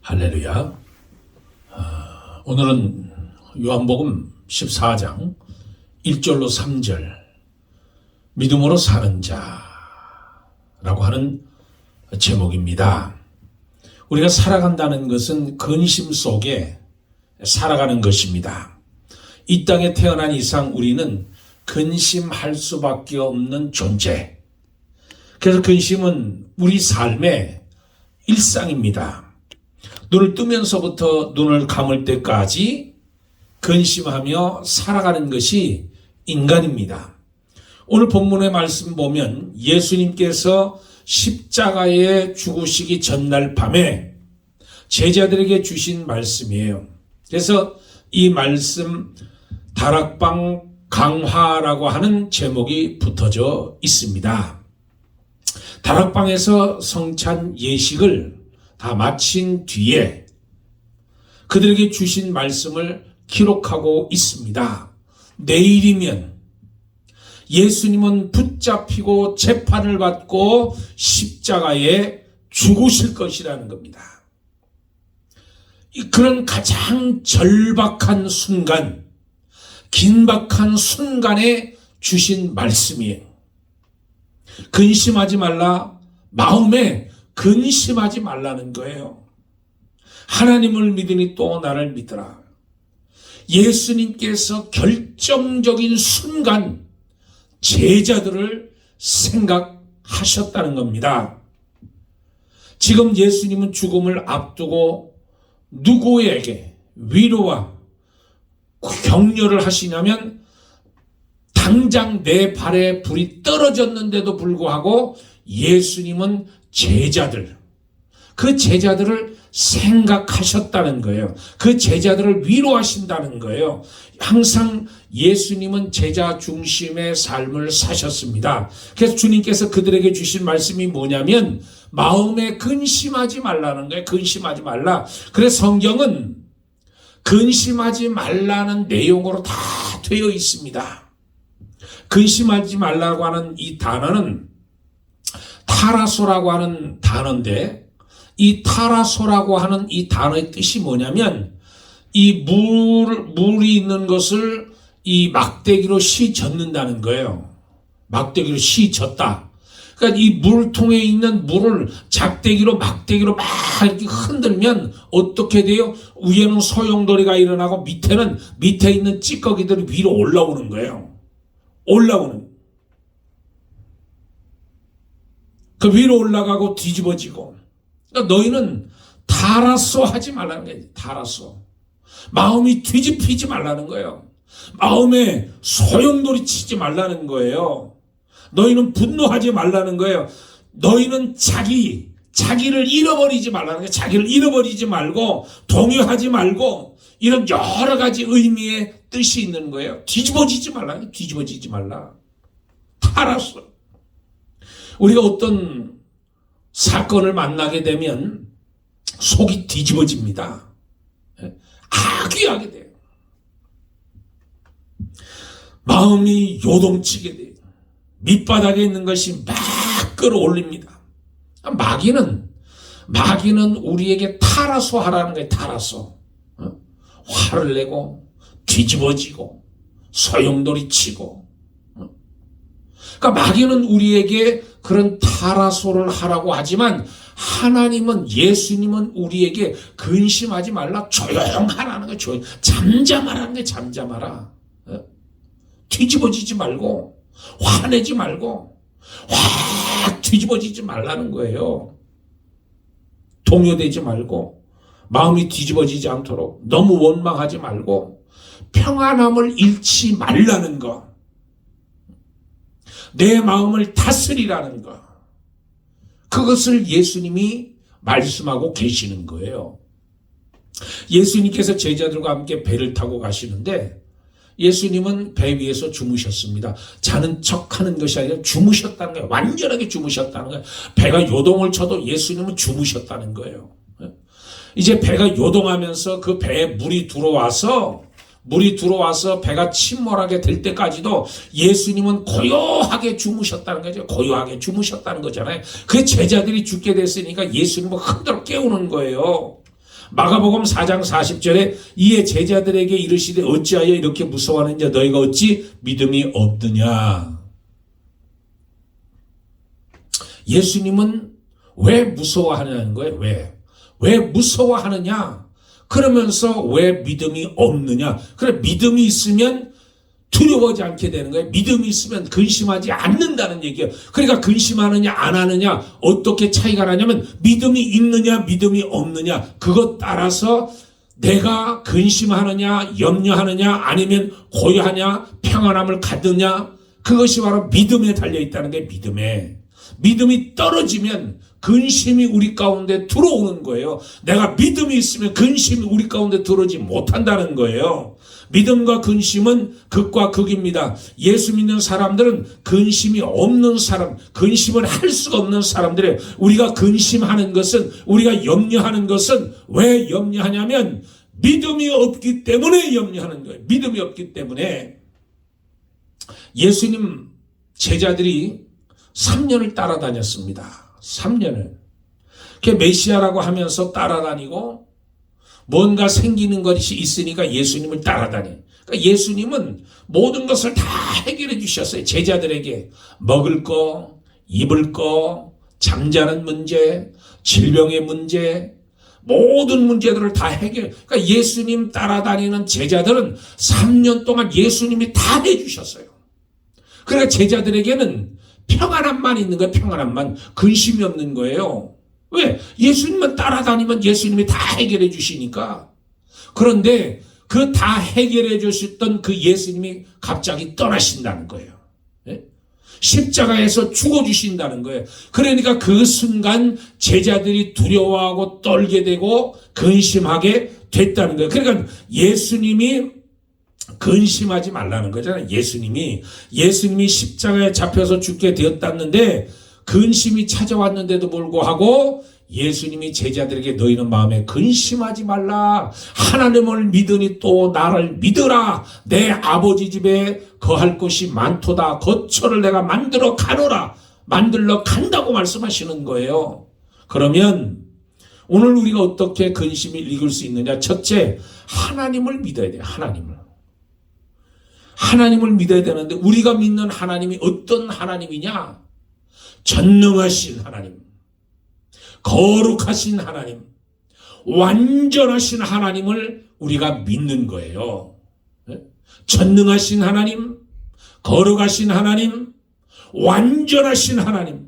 할렐루야. 오늘은 요한복음 14장 1절로 3절 믿음으로 사는 자라고 하는 제목입니다. 우리가 살아간다는 것은 근심 속에 살아가는 것입니다. 이 땅에 태어난 이상 우리는 근심할 수밖에 없는 존재. 그래서 근심은 우리 삶의 일상입니다. 눈을 뜨면서부터 눈을 감을 때까지 근심하며 살아가는 것이 인간입니다. 오늘 본문의 말씀 보면 예수님께서 십자가에 죽으시기 전날 밤에 제자들에게 주신 말씀이에요. 그래서 이 말씀 다락방 강화라고 하는 제목이 붙어져 있습니다. 다락방에서 성찬 예식을 다 마친 뒤에 그들에게 주신 말씀을 기록하고 있습니다. 내일이면 예수님은 붙잡히고 재판을 받고 십자가에 죽으실 것이라는 겁니다. 그런 가장 절박한 순간, 긴박한 순간에 주신 말씀이에요. 근심하지 말라, 마음에 근심하지 말라는 거예요. 하나님을 믿으니 또 나를 믿으라. 예수님께서 결정적인 순간 제자들을 생각하셨다는 겁니다. 지금 예수님은 죽음을 앞두고 누구에게 위로와 격려를 하시냐면 당장 내 발에 불이 떨어졌는데도 불구하고 예수님은 그 제자들을 생각하셨다는 거예요. 그 제자들을 위로하신다는 거예요. 항상 예수님은 제자 중심의 삶을 사셨습니다. 그래서 주님께서 그들에게 주신 말씀이 뭐냐면 마음에 근심하지 말라는 거예요. 근심하지 말라. 그래서 성경은 근심하지 말라는 내용으로 다 되어 있습니다. 근심하지 말라고 하는 이 단어는 타라소라고 하는 단어인데, 이 타라소라고 하는 이 단어의 뜻이 뭐냐면 이 물이 있는 것을 이 막대기로 씻어젓는다는 거예요. 막대기로 씻어졌다. 그러니까 이 물통에 있는 물을 막대기로 막 이렇게 흔들면 어떻게 돼요? 위에는 소용돌이가 일어나고 밑에 있는 찌꺼기들이 위로 올라오는 거예요. 그 위로 올라가고 뒤집어지고. 그러니까 너희는 타라소 하지 말라는 거예요. 타라소. 마음이 뒤집히지 말라는 거예요. 마음에 소용돌이 치지 말라는 거예요. 너희는 분노하지 말라는 거예요. 너희는 자기를 잃어버리지 말라는 거예요. 자기를 잃어버리지 말고 동요하지 말고 이런 여러 가지 의미의 뜻이 있는 거예요. 뒤집어지지 말라는 거예요. 뒤집어지지 말라. 타라소. 우리가 어떤 사건을 만나게 되면 속이 뒤집어집니다. 아귀하게 돼요. 마음이 요동치게 돼요. 밑바닥에 있는 것이 막 끌어올립니다. 마귀는 우리에게 타라소 하라는 거예요. 타라소. 화를 내고 뒤집어지고 소용돌이 치고. 그러니까 마귀는 우리에게 그런 타라소를 하라고 하지만 하나님은, 예수님은 우리에게 근심하지 말라, 조용하라는 거예요. 잠잠하라는 거예요. 잠잠하라. 뒤집어지지 말고 화내지 말고 확 뒤집어지지 말라는 거예요. 동요되지 말고 마음이 뒤집어지지 않도록 너무 원망하지 말고 평안함을 잃지 말라는 거. 내 마음을 다스리라는 것. 그것을 예수님이 말씀하고 계시는 거예요. 예수님께서 제자들과 함께 배를 타고 가시는데 예수님은 배 위에서 주무셨습니다. 자는 척하는 것이 아니라 주무셨다는 거예요. 완전하게 주무셨다는 거예요. 배가 요동을 쳐도 예수님은 주무셨다는 거예요. 이제 배가 요동하면서 그 배에 물이 들어와서 배가 침몰하게 될 때까지도 예수님은 고요하게 주무셨다는 거죠. 고요하게 주무셨다는 거잖아요. 그 제자들이 죽게 됐으니까 예수님은 흔들어 깨우는 거예요. 마가복음 4장 40절에 이에 제자들에게 이르시되 어찌하여 이렇게 무서워하느냐 너희가 어찌 믿음이 없느냐. 예수님은 왜 무서워하냐는 거예요. 왜 무서워하느냐. 그러면서 왜 믿음이 없느냐. 그래 믿음이 있으면 두려워하지 않게 되는 거예요. 믿음이 있으면 근심하지 않는다는 얘기예요. 그러니까 근심하느냐 안 하느냐 어떻게 차이가 나냐면 믿음이 있느냐 믿음이 없느냐 그것 따라서 내가 근심하느냐 염려하느냐 아니면 고요하냐 평안함을 갖느냐 그것이 바로 믿음에 달려있다는 게 믿음이 떨어지면 근심이 우리 가운데 들어오는 거예요. 내가 믿음이 있으면 근심이 우리 가운데 들어오지 못한다는 거예요. 믿음과 근심은 극과 극입니다. 예수 믿는 사람들은 근심이 없는 사람, 근심을 할 수가 없는 사람들이에요. 우리가 근심하는 것은, 우리가 염려하는 것은 왜 염려하냐면 믿음이 없기 때문에 염려하는 거예요. 믿음이 없기 때문에. 예수님 제자들이 3년을 따라다녔습니다. 3년을. 메시아라고 하면서 따라다니고 뭔가 생기는 것이 있으니까 예수님을 따라다녀. 그러니까 예수님은 모든 것을 다 해결해 주셨어요. 제자들에게 먹을 거, 입을 거, 잠자는 문제, 질병의 문제, 모든 문제들을 다 해결. 그러니까 예수님 따라다니는 제자들은 3년 동안 예수님이 다 해주셨어요. 그러니까 제자들에게는 평안함만 있는 거예요. 평안함만. 근심이 없는 거예요. 왜? 예수님만 따라다니면 예수님이 다 해결해 주시니까. 그런데 그 다 해결해 주셨던 그 예수님이 갑자기 떠나신다는 거예요. 십자가에서 죽어주신다는 거예요. 그러니까 그 순간 제자들이 두려워하고 떨게 되고 근심하게 됐다는 거예요. 그러니까 예수님이 근심하지 말라는 거잖아요. 예수님이 십자가에 잡혀서 죽게 되었다는데 근심이 찾아왔는데도 불구하고 예수님이 제자들에게 너희는 마음에 근심하지 말라. 하나님을 믿으니 또 나를 믿으라. 내 아버지 집에 거할 곳이 많도다. 거처를 내가 만들어 가노라. 만들러 간다고 말씀하시는 거예요. 그러면 오늘 우리가 어떻게 근심을 이길 수 있느냐. 첫째, 하나님을 믿어야 돼요. 하나님을 믿어야 되는데 우리가 믿는 하나님이 어떤 하나님이냐. 전능하신 하나님, 거룩하신 하나님, 완전하신 하나님을 우리가 믿는 거예요. 전능하신 하나님, 거룩하신 하나님, 완전하신 하나님.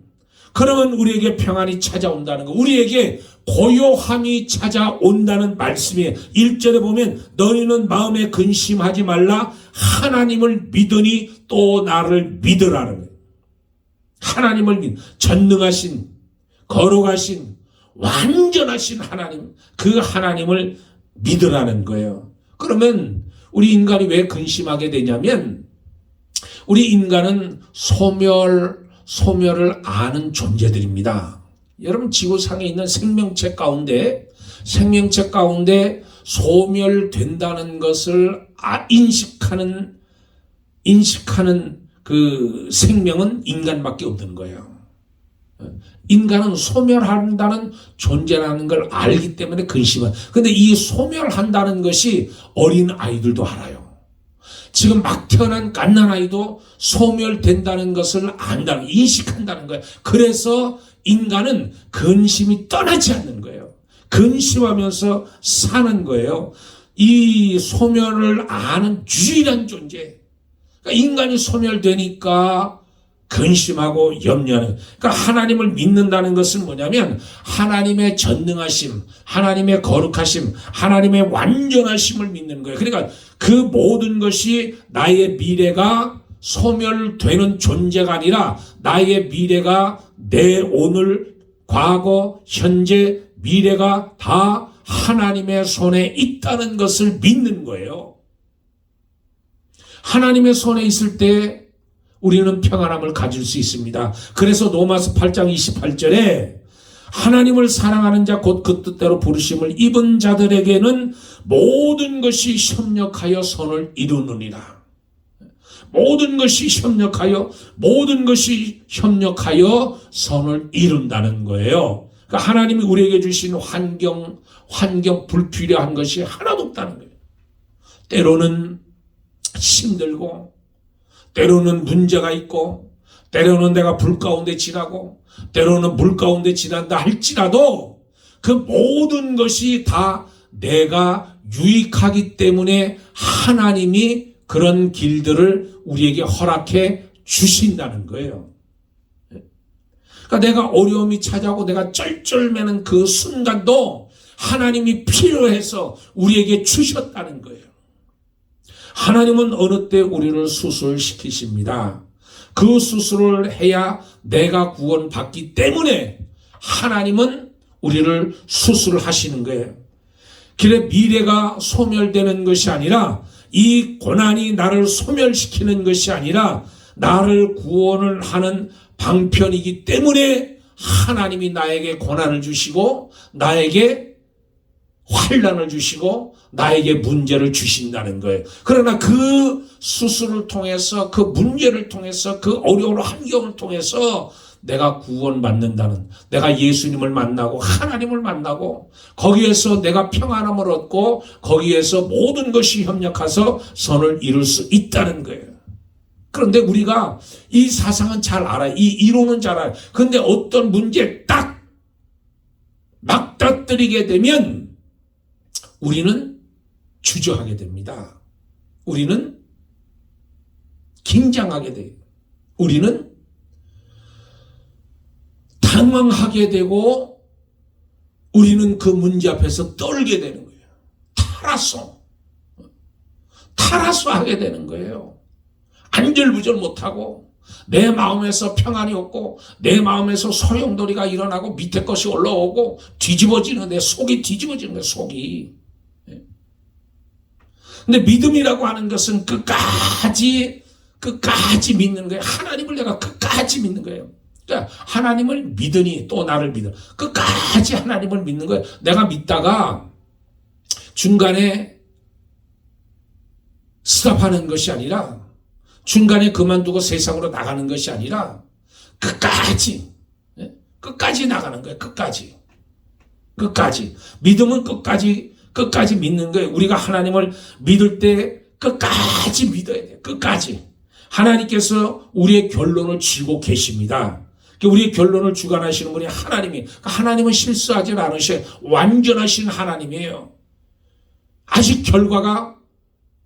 그러면 우리에게 평안이 찾아온다는 거, 우리에게 고요함이 찾아온다는 말씀이에요. 1절에 보면 너희는 마음에 근심하지 말라. 하나님을 믿으니 또 나를 믿으라는 거예요. 하나님을 믿, 전능하신, 거룩하신, 완전하신 하나님, 그 하나님을 믿으라는 거예요. 그러면 우리 인간이 왜 근심하게 되냐면 우리 인간은 소멸을 아는 존재들입니다. 여러분 지구상에 있는 생명체 가운데 소멸된다는 것을 인식하는 그 생명은 인간밖에 없는 거예요. 인간은 소멸한다는 존재라는 걸 알기 때문에 근심은. 근데 이 소멸한다는 것이 어린 아이들도 알아요. 지금 막 태어난 갓난아이도 소멸된다는 것을 안다는, 인식한다는 거예요. 그래서 인간은 근심이 떠나지 않는 거예요. 근심하면서 사는 거예요. 이 소멸을 아는 유일한 존재. 그러니까 인간이 소멸되니까 근심하고 염려하는. 그러니까 하나님을 믿는다는 것은 뭐냐면 하나님의 전능하심, 하나님의 거룩하심, 하나님의 완전하심을 믿는 거예요. 그러니까 그 모든 것이 나의 미래가 소멸되는 존재가 아니라 나의 미래가 내 오늘, 과거, 현재, 미래가 다 하나님의 손에 있다는 것을 믿는 거예요. 하나님의 손에 있을 때 우리는 평안함을 가질 수 있습니다. 그래서 로마서 8장 28절에 하나님을 사랑하는 자 곧 그 뜻대로 부르심을 입은 자들에게는 모든 것이 협력하여 선을 이루느니라. 모든 것이 협력하여 선을 이룬다는 거예요. 그러니까 하나님이 우리에게 주신 환경 불필요한 것이 하나도 없다는 거예요. 때로는 힘들고, 때로는 문제가 있고, 때로는 내가 불 가운데 지나고, 때로는 물 가운데 지난다 할지라도 그 모든 것이 다 내가 유익하기 때문에 하나님이 그런 길들을 우리에게 허락해 주신다는 거예요. 그러니까 내가 어려움이 찾아오고 내가 쩔쩔매는 그 순간도 하나님이 필요해서 우리에게 주셨다는 거예요. 하나님은 어느 때 우리를 수술시키십니다. 그 수술을 해야 내가 구원받기 때문에 하나님은 우리를 수술하시는 거예요. 그래 미래가 소멸되는 것이 아니라, 이 고난이 나를 소멸시키는 것이 아니라 나를 구원을 하는 방편이기 때문에 하나님이 나에게 고난을 주시고 나에게 환난을 주시고 나에게 문제를 주신다는 거예요. 그러나 그 수술을 통해서, 그 문제를 통해서, 그 어려운 환경을 통해서 내가 구원받는다는, 내가 예수님을 만나고 하나님을 만나고 거기에서 내가 평안함을 얻고 거기에서 모든 것이 협력해서 선을 이룰 수 있다는 거예요. 그런데 우리가 이 사상은 잘 알아요. 이 이론은 잘 알아요. 그런데 어떤 문제에 딱 맞닥뜨리게 되면 우리는 주저하게 됩니다. 우리는 긴장하게 돼요. 우리는 당황하게 되고 우리는 그 문제 앞에서 떨게 되는 거예요. 탈아서 하게 되는 거예요. 안절부절 못하고 내 마음에서 평안이 없고 내 마음에서 소용돌이가 일어나고 밑에 것이 올라오고 뒤집어지는, 내 속이 뒤집어지는 거예요. 속이. 근데 믿음이라고 하는 것은 끝까지 믿는 거예요. 하나님을 내가 끝까지 믿는 거예요. 그러니까 하나님을 믿으니 또 나를 믿어. 끝까지 하나님을 믿는 거예요. 내가 믿다가 중간에 스탑하는 것이 아니라, 중간에 그만두고 세상으로 나가는 것이 아니라 끝까지 나가는 거예요. 끝까지. 믿음은 끝까지 믿는 거예요. 우리가 하나님을 믿을 때 끝까지 믿어야 돼요. 끝까지. 하나님께서 우리의 결론을 쥐고 계십니다. 우리의 결론을 주관하시는 분이 하나님은 실수하지 않으셔요. 완전하신 하나님이에요. 아직 결과가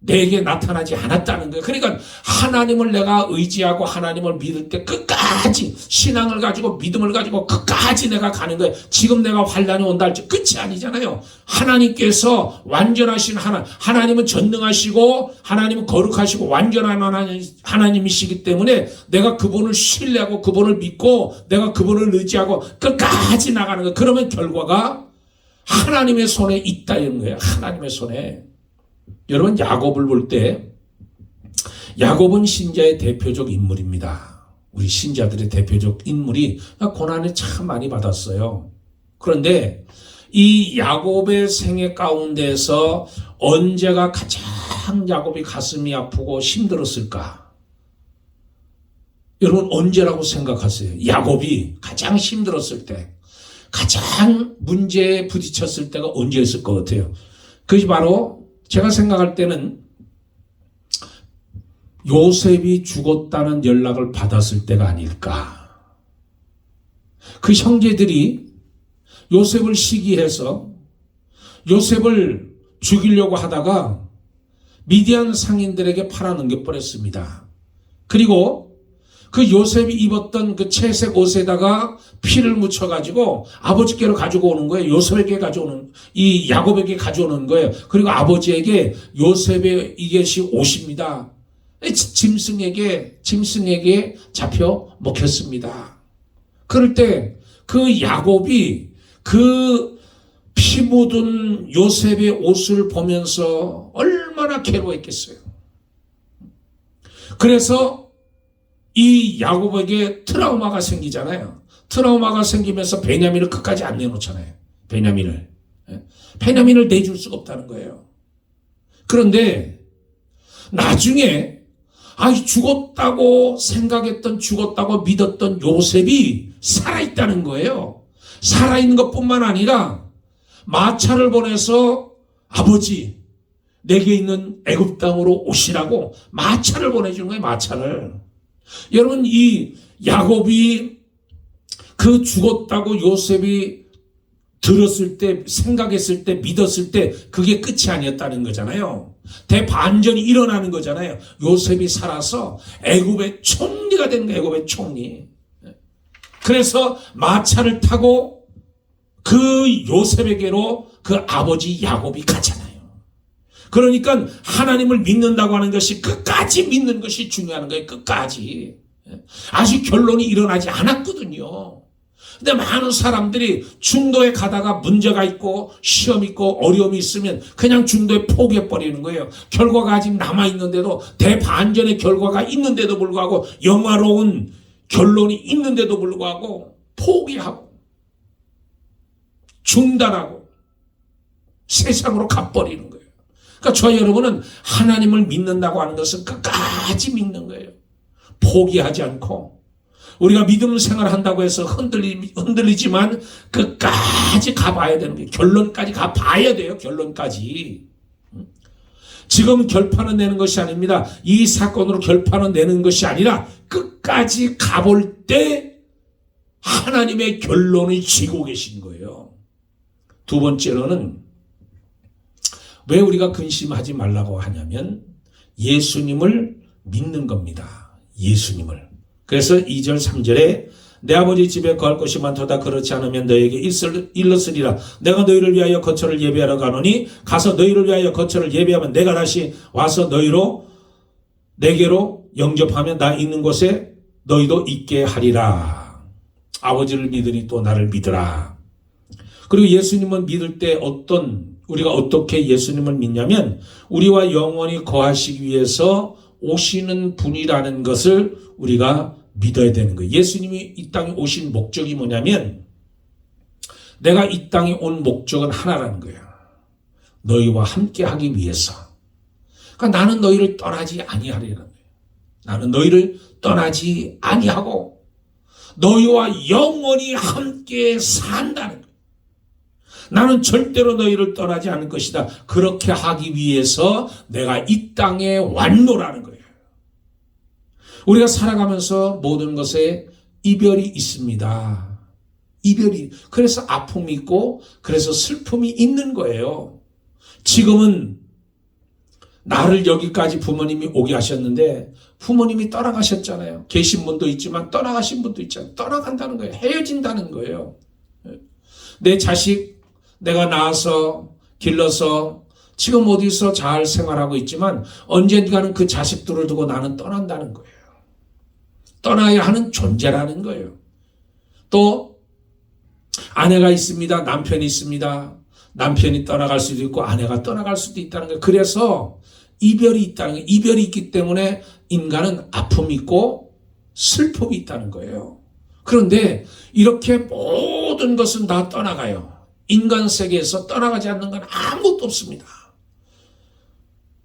내게 나타나지 않았다는 거예요. 그러니까 하나님을 내가 의지하고 하나님을 믿을 때 끝까지 신앙을 가지고 믿음을 가지고 끝까지 내가 가는 거예요. 지금 내가 환난이 온다 할지 끝이 아니잖아요. 하나님께서 완전하신 하나님은 전능하시고 하나님은 거룩하시고 완전한 하나님이시기 때문에 내가 그분을 신뢰하고 그분을 믿고 내가 그분을 의지하고 끝까지 나가는 거예요. 그러면 결과가 하나님의 손에 있다 이런 거예요. 하나님의 손에. 여러분, 야곱을 볼 때 야곱은 신자의 대표적 인물입니다. 우리 신자들의 대표적 인물이 고난을 참 많이 받았어요. 그런데 이 야곱의 생애 가운데서 언제가 가장 야곱이 가슴이 아프고 힘들었을까? 여러분, 언제라고 생각하세요? 야곱이 가장 힘들었을 때, 가장 문제에 부딪혔을 때가 언제였을 것 같아요? 그것이 바로 제가 생각할 때는 요셉이 죽었다는 연락을 받았을 때가 아닐까. 그 형제들이 요셉을 시기해서 요셉을 죽이려고 하다가 미디안 상인들에게 팔아넘겨 버렸습니다. 그리고 그 요셉이 입었던 그 채색 옷에다가 피를 묻혀가지고 아버지께로 가지고 오는 거예요. 요셉에게 가져오는, 이 야곱에게 가져오는 거예요. 그리고 아버지에게 요셉의 이것이 옷입니다. 짐승에게 잡혀 먹혔습니다. 그럴 때 그 야곱이 그 피 묻은 요셉의 옷을 보면서 얼마나 괴로워했겠어요. 그래서 이 야곱에게 트라우마가 생기잖아요. 트라우마가 생기면서 베냐민을 끝까지 안 내놓잖아요. 베냐민을 내줄 수가 없다는 거예요. 그런데 나중에 죽었다고 생각했던, 죽었다고 믿었던 요셉이 살아있다는 거예요. 살아있는 것뿐만 아니라 마차를 보내서 아버지 내게 있는 애굽 땅으로 오시라고 마차를 보내주는 거예요. 마차를. 여러분 이 야곱이 그 죽었다고 요셉이 들었을 때, 생각했을 때, 믿었을 때 그게 끝이 아니었다는 거잖아요. 대반전이 일어나는 거잖아요. 요셉이 살아서 애굽의 총리가 된 거예요. 애굽의 총리. 그래서 마차를 타고 그 요셉에게로 그 아버지 야곱이 가잖아요. 그러니까 하나님을 믿는다고 하는 것이 끝까지 믿는 것이 중요한 거예요. 끝까지. 아직 결론이 일어나지 않았거든요. 근데 많은 사람들이 중도에 가다가 문제가 있고 시험 있고 어려움이 있으면 그냥 중도에 포기해버리는 거예요. 결과가 아직 남아있는데도, 대반전의 결과가 있는데도 불구하고, 영화로운 결론이 있는데도 불구하고 포기하고 중단하고 세상으로 가버리는 거예요. 그러니까 저 여러분은 하나님을 믿는다고 하는 것은 끝까지 믿는 거예요. 포기하지 않고, 우리가 믿음 생활한다고 해서 흔들리지만 끝까지 가봐야 되는 거예요. 결론까지 가봐야 돼요. 결론까지. 지금 결판은 내는 것이 아닙니다. 이 사건으로 결판은 내는 것이 아니라 끝까지 가볼 때 하나님의 결론을 쥐고 계신 거예요. 두 번째로는 왜 우리가 근심하지 말라고 하냐면 예수님을 믿는 겁니다. 예수님을. 그래서 2절 3절에 내 아버지 집에 거할 곳이 많도다. 그렇지 않으면 너에게 일렀으리라. 내가 너희를 위하여 거처를 예비하러 가노니 가서 너희를 위하여 거처를 예비하면 내가 다시 와서 내게로 영접하면 나 있는 곳에 너희도 있게 하리라. 아버지를 믿으니 또 나를 믿으라. 그리고 예수님을 믿을 때 우리가 어떻게 예수님을 믿냐면 우리와 영원히 거하시기 위해서 오시는 분이라는 것을 우리가 믿어야 되는 거예요. 예수님이 이 땅에 오신 목적이 뭐냐면 내가 이 땅에 온 목적은 하나라는 거예요. 너희와 함께 하기 위해서. 그러니까 나는 너희를 떠나지 아니하리라는 거예요. 나는 너희를 떠나지 아니하고 너희와 영원히 함께 산다는 거예요. 나는 절대로 너희를 떠나지 않을 것이다. 그렇게 하기 위해서 내가 이 땅에 왔노라는 거예요. 우리가 살아가면서 모든 것에 이별이 있습니다. 이별이. 그래서 아픔이 있고 그래서 슬픔이 있는 거예요. 지금은 나를 여기까지 부모님이 오게 하셨는데 부모님이 떠나가셨잖아요. 계신 분도 있지만 떠나가신 분도 있잖아요. 떠나간다는 거예요. 헤어진다는 거예요. 내 자식 내가 낳아서 길러서 지금 어디서 잘 생활하고 있지만 언젠가는 그 자식들을 두고 나는 떠난다는 거예요. 떠나야 하는 존재라는 거예요. 또 아내가 있습니다. 남편이 있습니다. 남편이 떠나갈 수도 있고 아내가 떠나갈 수도 있다는 거예요. 그래서 이별이 있다는 거예요. 이별이 있기 때문에 인간은 아픔이 있고 슬픔이 있다는 거예요. 그런데 이렇게 모든 것은 다 떠나가요. 인간 세계에서 떠나가지 않는 건 아무것도 없습니다.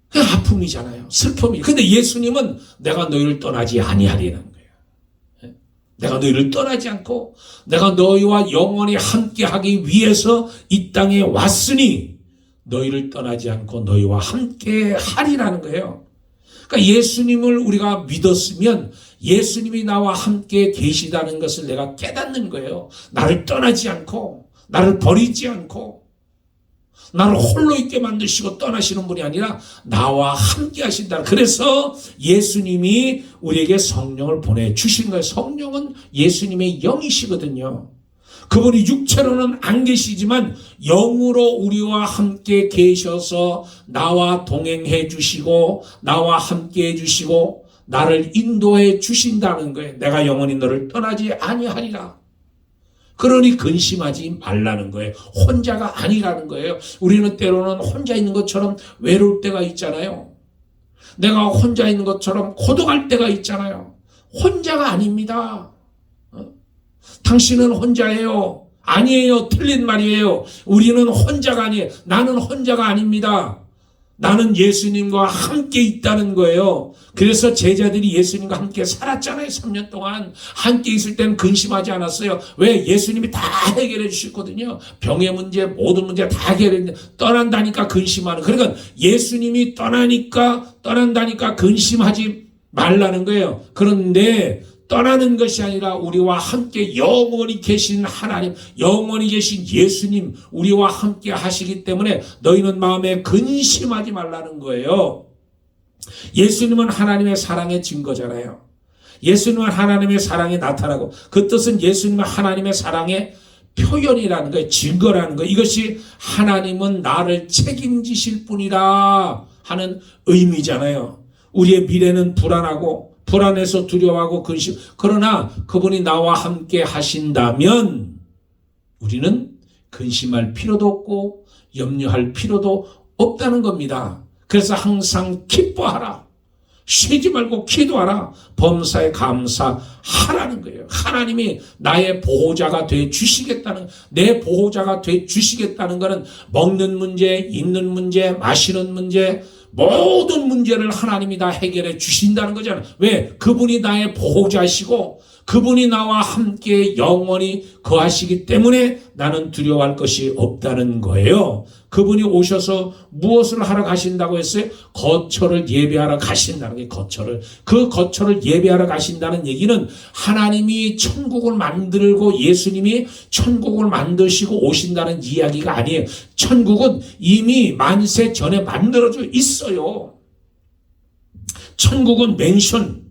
그냥 아픔이잖아요. 슬픔이. 근데 예수님은 내가 너희를 떠나지 아니하리라는 거예요. 내가 너희를 떠나지 않고 내가 너희와 영원히 함께하기 위해서 이 땅에 왔으니 너희를 떠나지 않고 너희와 함께하리라는 거예요. 그러니까 예수님을 우리가 믿었으면 예수님이 나와 함께 계시다는 것을 내가 깨닫는 거예요. 나를 떠나지 않고 나를 버리지 않고 나를 홀로 있게 만드시고 떠나시는 분이 아니라 나와 함께 하신다. 그래서 예수님이 우리에게 성령을 보내주신 거예요. 성령은 예수님의 영이시거든요. 그분이 육체로는 안 계시지만 영으로 우리와 함께 계셔서 나와 동행해 주시고 나와 함께 해 주시고 나를 인도해 주신다는 거예요. 내가 영원히 너를 떠나지 아니하리라. 그러니 근심하지 말라는 거예요. 혼자가 아니라는 거예요. 우리는 때로는 혼자 있는 것처럼 외로울 때가 있잖아요. 내가 혼자 있는 것처럼 고독할 때가 있잖아요. 혼자가 아닙니다. 당신은 혼자예요. 아니에요. 틀린 말이에요. 우리는 혼자가 아니에요. 나는 혼자가 아닙니다. 나는 예수님과 함께 있다는 거예요. 그래서 제자들이 예수님과 함께 살았잖아요. 3년 동안 함께 있을 때는 근심하지 않았어요. 왜? 예수님이 다 해결해 주셨거든요. 병의 문제, 모든 문제 다 해결해. 떠난다니까 근심하는. 그러니까 예수님이 떠난다니까 근심하지 말라는 거예요. 그런데 떠나는 것이 아니라 우리와 함께 영원히 계신 하나님, 영원히 계신 예수님, 우리와 함께 하시기 때문에 너희는 마음에 근심하지 말라는 거예요. 예수님은 하나님의 사랑의 증거잖아요. 예수님은 하나님의 사랑이 나타나고, 그 뜻은 예수님은 하나님의 사랑의 표현이라는 거예요. 증거라는 거예요. 이것이 하나님은 나를 책임지실 분이라 하는 의미잖아요. 우리의 미래는 불안해서 두려워하고 근심. 그러나 그분이 나와 함께 하신다면 우리는 근심할 필요도 없고 염려할 필요도 없다는 겁니다. 그래서 항상 기뻐하라. 쉬지 말고 기도하라. 범사에 감사하라는 거예요. 하나님이 나의 보호자가 돼 주시겠다는, 내 보호자가 돼 주시겠다는 것은 먹는 문제, 입는 문제, 마시는 문제, 모든 문제를 하나님이 다 해결해 주신다는 거잖아요. 왜? 그분이 나의 보호자시고 그분이 나와 함께 영원히 거하시기 때문에 나는 두려워할 것이 없다는 거예요. 그분이 오셔서 무엇을 하러 가신다고 했어요? 거처를 예배하러 가신다는 게 거처를. 그 거처를 예배하러 가신다는 얘기는 하나님이 천국을 만들고 예수님이 천국을 만드시고 오신다는 이야기가 아니에요. 천국은 이미 만세 전에 만들어져 있어요. 천국은 맨션,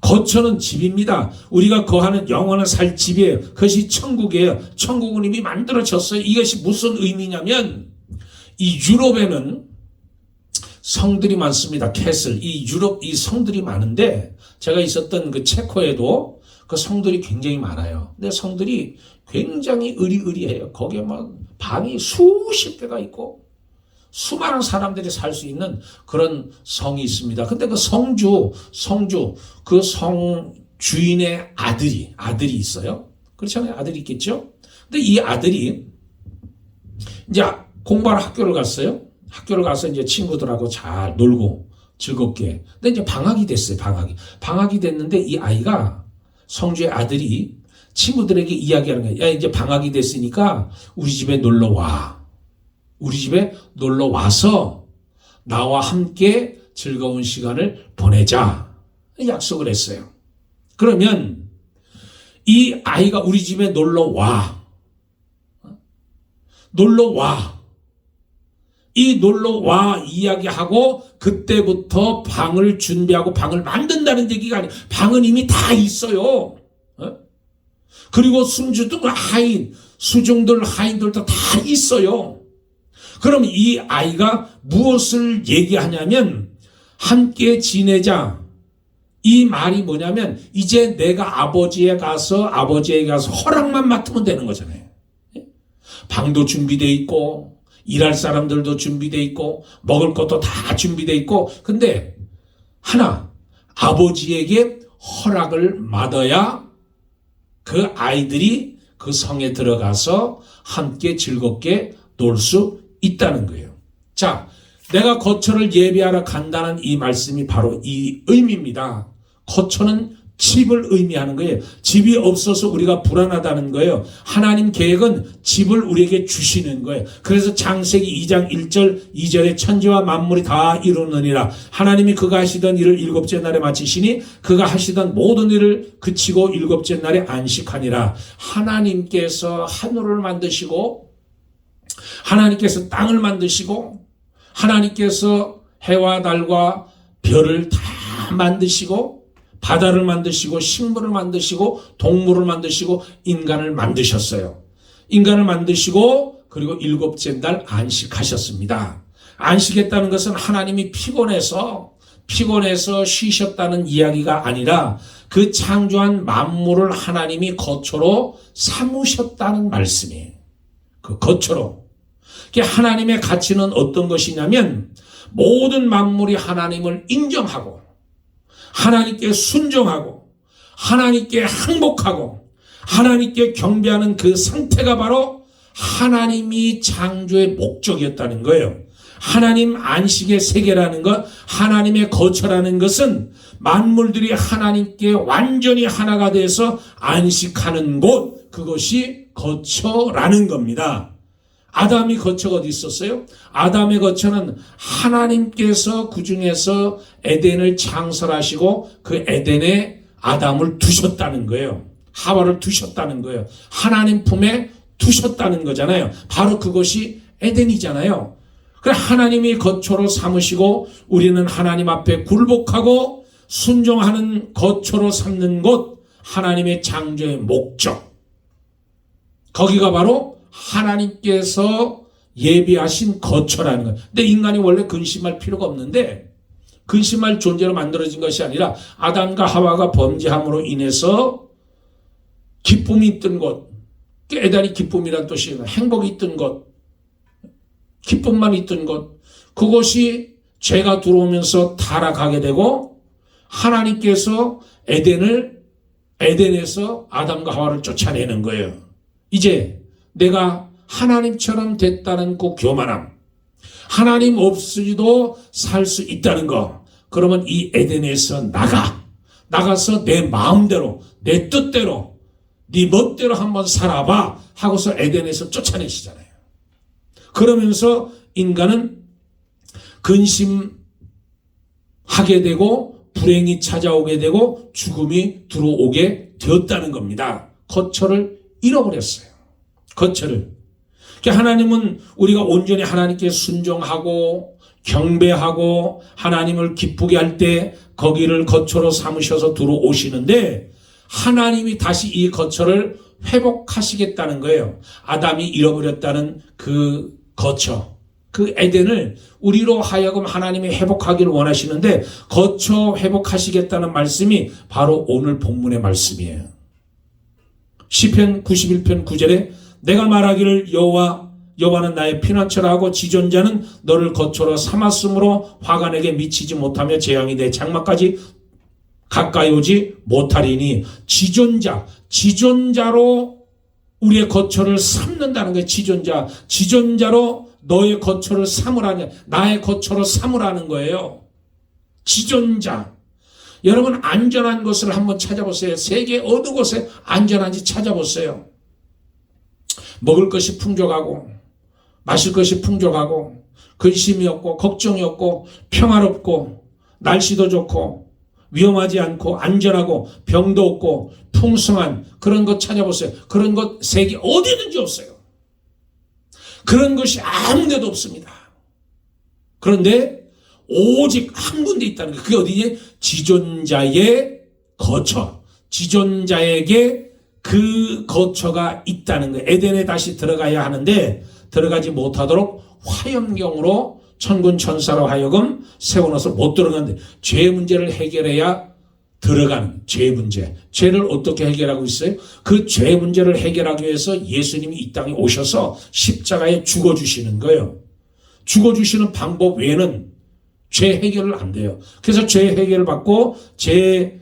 거처는 집입니다. 우리가 거하는 영원한 살 집이에요. 그것이 천국이에요. 천국은 이미 만들어졌어요. 이것이 무슨 의미냐면 이 유럽에는 성들이 많습니다. 캐슬. 이 유럽 이 성들이 많은데 제가 있었던 그 체코에도 그 성들이 굉장히 많아요. 근데 성들이 굉장히 으리으리해요. 거기에 막 방이 수십 개가 있고 수많은 사람들이 살 수 있는 그런 성이 있습니다. 근데 그 성주, 그 성 주인의 아들이 있어요. 그렇잖아요. 아들이 있겠죠? 근데 이 아들이 이제 공부하러 학교를 갔어요. 학교를 가서 이제 친구들하고 잘 놀고 즐겁게. 근데 이제 방학이 됐어요. 방학이 됐는데 이 아이가, 성주의 아들이 친구들에게 이야기하는 거예요. 야, 이제 방학이 됐으니까 우리 집에 놀러 와. 우리 집에 놀러 와서 나와 함께 즐거운 시간을 보내자. 약속을 했어요. 그러면 이 아이가 우리 집에 놀러 와. 이 놀러 와 이야기하고 그때부터 방을 준비하고 방을 만든다는 얘기가 아니에요. 방은 이미 다 있어요. 그리고 숨주들 하인, 수중들 하인들도 다 있어요. 그럼 이 아이가 무엇을 얘기하냐면 함께 지내자. 이 말이 뭐냐면 이제 내가 아버지에게 가서 허락만 맡으면 되는 거잖아요. 방도 준비되어 있고 일할 사람들도 준비되어 있고 먹을 것도 다 준비되어 있고, 근데 하나, 아버지에게 허락을 받아야 그 아이들이 그 성에 들어가서 함께 즐겁게 놀 수 있다는 거예요. 자, 내가 거처를 예배하러 간다는 이 말씀이 바로 이 의미입니다. 거처는 집을 의미하는 거예요. 집이 없어서 우리가 불안하다는 거예요. 하나님 계획은 집을 우리에게 주시는 거예요. 그래서 창세기 2장 1절 2절에 천지와 만물이 다 이루느니라. 하나님이 그가 하시던 일을 일곱째 날에 마치시니 그가 하시던 모든 일을 그치고 일곱째 날에 안식하니라. 하나님께서 하늘을 만드시고 하나님께서 땅을 만드시고 하나님께서 해와 달과 별을 다 만드시고 바다를 만드시고 식물을 만드시고 동물을 만드시고 인간을 만드셨어요. 인간을 만드시고 그리고 일곱째 날 안식하셨습니다. 안식했다는 것은 하나님이 피곤해서 쉬셨다는 이야기가 아니라 그 창조한 만물을 하나님이 거처로 삼으셨다는 말씀이에요. 그 거처로. 하나님의 가치는 어떤 것이냐면 모든 만물이 하나님을 인정하고 하나님께 순종하고 하나님께 항복하고 하나님께 경배하는 그 상태가 바로 하나님이 창조의 목적이었다는 거예요. 하나님 안식의 세계라는 것, 하나님의 거처라는 것은 만물들이 하나님께 완전히 하나가 돼서 안식하는 곳, 그것이 거처라는 겁니다. 아담이 거처가 어디 있었어요? 아담의 거처는 하나님께서 그 중에서 에덴을 창설하시고 그 에덴에 아담을 두셨다는 거예요. 하와를 두셨다는 거예요. 하나님 품에 두셨다는 거잖아요. 바로 그것이 에덴이잖아요. 그래 하나님이 거처로 삼으시고 우리는 하나님 앞에 굴복하고 순종하는 거처로 삼는 곳, 하나님의 창조의 목적. 거기가 바로 하나님께서 예비하신 거처라는 거예요. 근데 인간이 원래 근심할 필요가 없는데, 근심할 존재로 만들어진 것이 아니라 아담과 하와가 범죄함으로 인해서 기쁨이 있던 곳, 에덴이 기쁨이란 뜻이에요. 행복이 있던 곳, 기쁨만 있던 곳, 그것이 죄가 들어오면서 타락하게 되고 하나님께서 에덴에서 아담과 하와를 쫓아내는 거예요. 이제 내가 하나님처럼 됐다는 그 교만함, 하나님 없이도 살 수 있다는 거, 그러면 이 에덴에서 나가서 내 마음대로, 내 뜻대로, 네 멋대로 한번 살아봐 하고서 에덴에서 쫓아내시잖아요. 그러면서 인간은 근심하게 되고 불행이 찾아오게 되고 죽음이 들어오게 되었다는 겁니다. 거처를 잃어버렸어요. 거처를. 하나님은 우리가 온전히 하나님께 순종하고 경배하고 하나님을 기쁘게 할 때 거기를 거처로 삼으셔서 들어오시는데, 하나님이 다시 이 거처를 회복하시겠다는 거예요. 아담이 잃어버렸다는 그 거처, 그 에덴을 우리로 하여금 하나님이 회복하기를 원하시는데, 거처 회복하시겠다는 말씀이 바로 오늘 본문의 말씀이에요. 시편 91편 9절에 내가 말하기를 여호와는 나의 피난처라 하고 지존자는 너를 거처로 삼았으므로 화가 내게 미치지 못하며 재앙이 내 장막까지 가까이 오지 못하리니, 지존자로 우리의 거처를 삼는다는 거예요. 지존자로 너의 거처를 삼으라는, 나의 거처로 삼으라는 거예요. 지존자. 여러분 안전한 곳을 한번 찾아보세요. 세계 어느 곳에 안전한지 찾아보세요. 먹을 것이 풍족하고 마실 것이 풍족하고 근심이 없고 걱정이 없고 평화롭고 날씨도 좋고 위험하지 않고 안전하고 병도 없고 풍성한 그런 것 찾아보세요. 그런 것 세계 어디든지 없어요. 그런 것이 아무 데도 없습니다. 그런데 오직 한 군데 있다는 거예요. 그게 어디냐? 지존자의 거처. 지존자에게 그 거처가 있다는 거예요. 에덴에 다시 들어가야 하는데 들어가지 못하도록 화염경으로 천군 천사로 하여금 세워놔서 못 들어가는데, 죄 문제를 해결해야 들어가는 죄 문제. 죄를 어떻게 해결하고 있어요? 그 죄 문제를 해결하기 위해서 예수님이 이 땅에 오셔서 십자가에 죽어주시는 거예요. 죽어주시는 방법 외에는 죄 해결을 안 돼요. 그래서 죄 해결을 받고 죄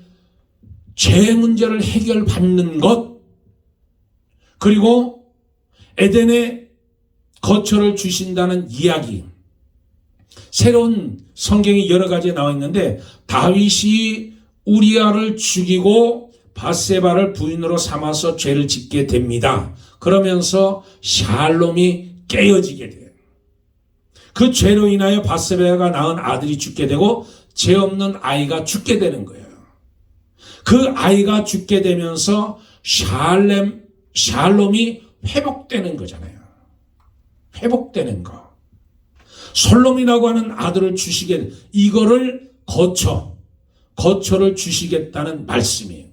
문제를 해결받는 것, 그리고 에덴에 거처를 주신다는 이야기. 새로운 성경이 여러 가지에 나와 있는데, 다윗이 우리아를 죽이고 밧세바를 부인으로 삼아서 죄를 짓게 됩니다. 그러면서 샬롬이 깨어지게 돼요. 그 죄로 인하여 밧세바가 낳은 아들이 죽게 되고 죄 없는 아이가 죽게 되는 거예요. 그 아이가 죽게 되면서 샬롬이 회복되는 거잖아요. 회복되는 거. 솔롬이라고 하는 아들을 주시게, 이거를 거처를 주시겠다는 말씀이에요.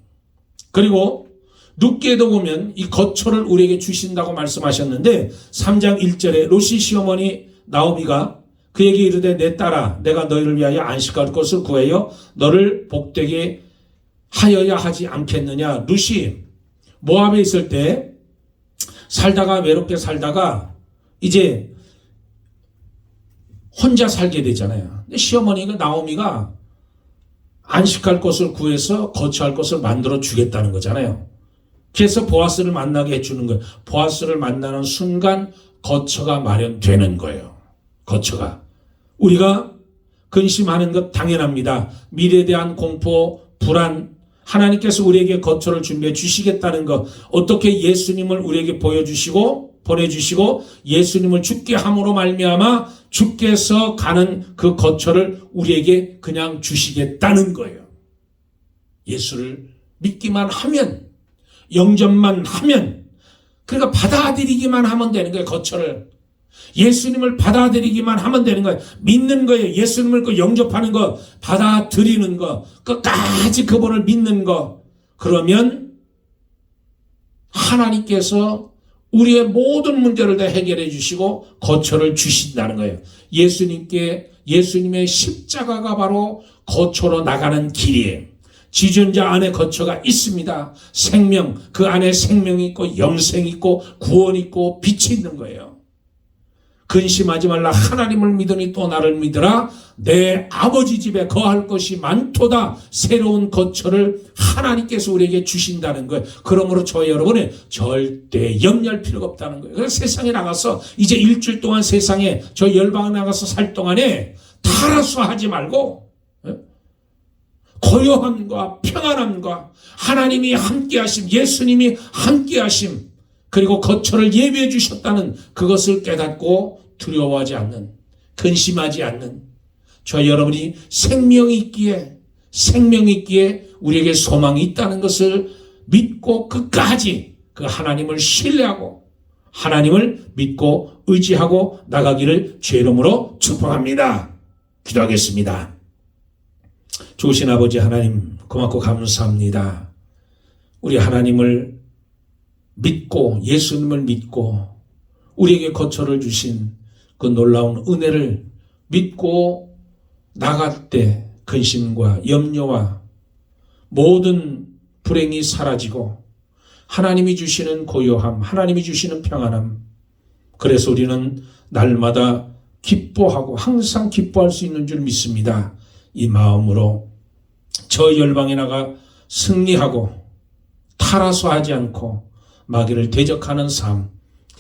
그리고 룻기에도 보면 이 거처를 우리에게 주신다고 말씀하셨는데 3장 1절에 롯이 시어머니 나오미가 그에게 이르되 내 딸아 내가 너희를 위하여 안식할 것을 구하여 너를 복되게 하여야 하지 않겠느냐. 룻이 모압에 있을 때 살다가 외롭게 살다가 이제 혼자 살게 되잖아요. 근데 시어머니가 나오미가 안식할 곳을 구해서 거처할 곳을 만들어 주겠다는 거잖아요. 그래서 보아스를 만나게 해주는 거예요. 보아스를 만나는 순간 거처가 마련되는 거예요. 거처가. 우리가 근심하는 것 당연합니다. 미래에 대한 공포, 불안, 하나님께서 우리에게 거처를 준비해 주시겠다는 것, 어떻게 예수님을 우리에게 보내주시고 예수님을 죽게 함으로 말미암아 주께서 가는 그 거처를 우리에게 그냥 주시겠다는 거예요. 예수를 믿기만 하면, 영접만 하면, 그러니까 받아들이기만 하면 되는 거예요. 거처를. 예수님을 받아들이기만 하면 되는 거예요. 믿는 거예요. 예수님을 영접하는 거, 받아들이는 거, 끝까지 그분을 믿는 거. 그러면 하나님께서 우리의 모든 문제를 다 해결해 주시고 거처를 주신다는 거예요. 예수님의 십자가가 바로 거처로 나가는 길이에요. 지존자 안에 거처가 있습니다. 생명, 그 안에 생명이 있고 영생이 있고 구원이 있고 빛이 있는 거예요. 근심하지 말라. 하나님을 믿으니 또 나를 믿으라. 내 아버지 집에 거할 것이 많도다. 새로운 거처를 하나님께서 우리에게 주신다는 거예요. 그러므로 저희 여러분은 절대 염려할 필요가 없다는 거예요. 그래서 세상에 나가서 이제 일주일 동안 세상에 저 열방에 나가서 살 동안에 타라수하지 말고 고요함과 평안함과 하나님이 함께하심, 예수님이 함께하심, 그리고 거처를 예비해 주셨다는 그것을 깨닫고 두려워하지 않는, 근심하지 않는 저 여러분이 생명이 있기에 우리에게 소망이 있다는 것을 믿고 끝까지 그 하나님을 신뢰하고 하나님을 믿고 의지하고 나가기를 주의 이름으로 축복합니다. 기도하겠습니다. 좋으신 아버지 하나님, 고맙고 감사합니다. 우리 하나님을 믿고 예수님을 믿고 우리에게 거처를 주신 그 놀라운 은혜를 믿고 나갈 때 근심과 염려와 모든 불행이 사라지고 하나님이 주시는 고요함, 하나님이 주시는 평안함, 그래서 우리는 날마다 기뻐하고 항상 기뻐할 수 있는 줄 믿습니다. 이 마음으로 저 열방에 나가 승리하고 타라수하지 않고 마귀를 대적하는 삶,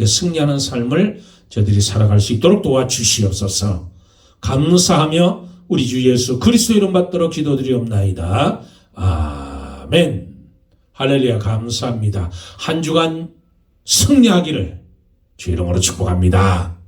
승리하는 삶을 저들이 살아갈 수 있도록 도와주시옵소서. 감사하며 우리 주 예수 그리스도 이름 받들어 기도드리옵나이다. 아멘. 할렐루야. 감사합니다. 한 주간 승리하기를 주 이름으로 축복합니다.